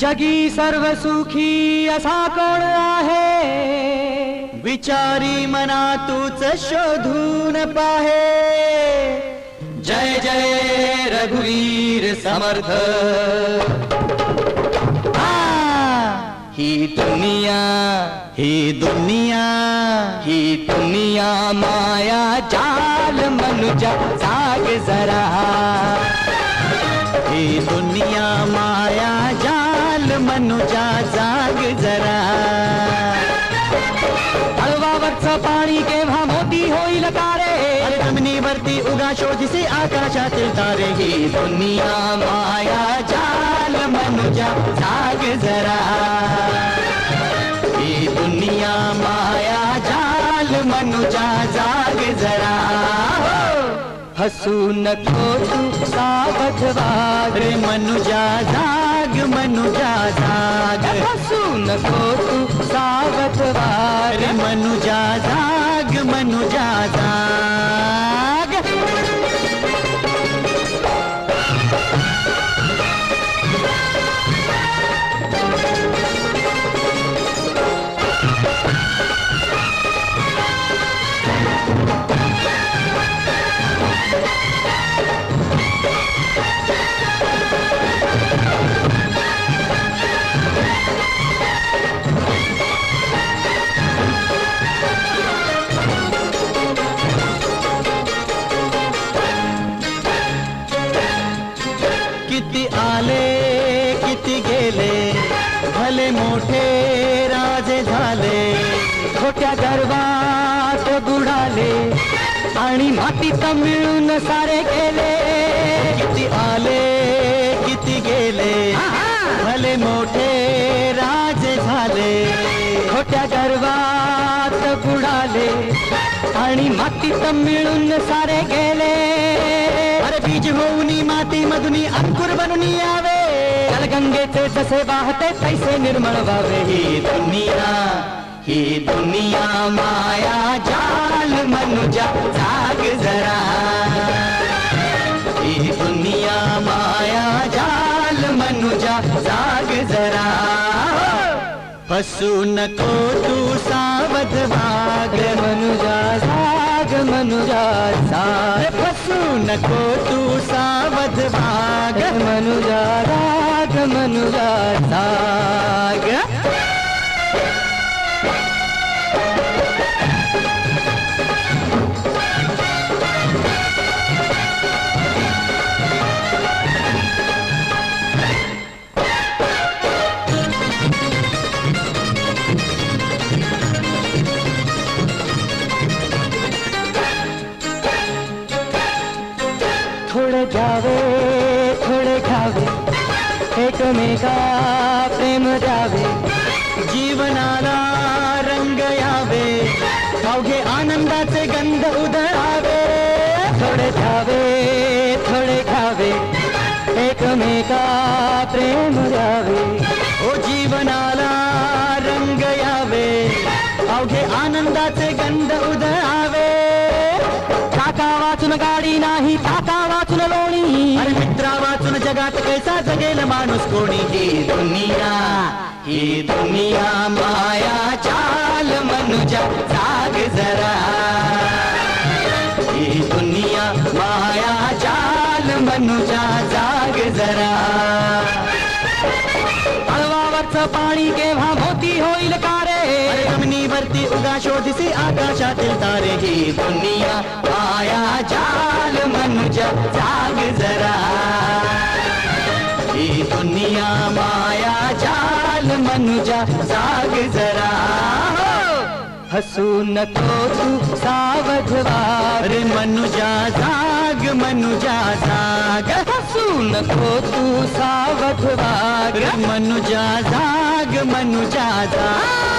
जगी सर्व सुखी असा कोण आहे, विचारी मना तूच शोधून पाहे. जय जय रघुवीर समर्थ. ही दुनिया ही दुनिया ही दुनिया माया जाल मनुजा जाग जरा. ही दुनिया माया जाल मनुजा जाग जरा. तळवावरचं पाणी केव्हा मोती होईल तारे, जमिनीवरती उगा शोधिसे आकाशातील तारे. ही दुनिया माया जाल मनुजा जाग जरा. ही दुनिया माया जाल मनुजा जाग जरा. हसू नको तू सावध वाग, रे मनुजा जाग मनुजा जाग. हसू नको तू सावध वाग, रे मनुजा जाग मनुजा जाग. किती आले किती गेले, भले मोठे राजे झाले. खोट्या गर्वात बुडाले आणि मातीत मिळून सारे गेले. किती आले किती गेले, भले मोठे राजे झाले. खोट्या गर्वात बुडाले आणि मातीत मिळून सारे गेले. अरे बीज होऊनी माती मधुनी अंकुर बनून यावे. जलगंगेचे जसे वाहते तैसे निर्मळ व्हावे. ही दुनिया माया जाल मनुजा जाग जरा. ही दुनिया माया जाल मनुजा जाग जरा. फसू नको तू सावध वाग, मनुजा जाग मनुजा जाग. फसू नको तू सावध वाग, मनुजा जाग मनुजा जाग. थोडे द्यावे थोडे घ्यावे, एकमेका प्रेम द्यावे. जीवनाला रंग यावे, अवघे आनंदाचे गंध उधळावे. थोडे द्यावे थोडे घ्यावे, एकमेका प्रेम द्यावे. ओ जीवनाला रंग यावे, अवघे आनंदाचे गंध उधळावे. काका वाचून गाडी नाही, काका वाचून लोणी. अरे मित्रा वाचून जगात कैसा जगेल माणूस कोणी. ही दुनिया माया चाल मनुजा जाग जरा. ही दुनिया माया चाल मनुजा जाग जरा. तळवावरचं पाणी केव्हा मोती होईल कारे, जमिनीवरती उगा शोधिसे आकाशातील तारे. ही दुनिया माया जाल मनुजा जाग जरा. ही दुनिया माया जाल मनुजा जाग जरा. हसू नको तू सावध वाग, रे मनुजा जाग मनुजा जाग. हसू नको तू सावध वाग, रे मनुजा जाग मनुजा जाग.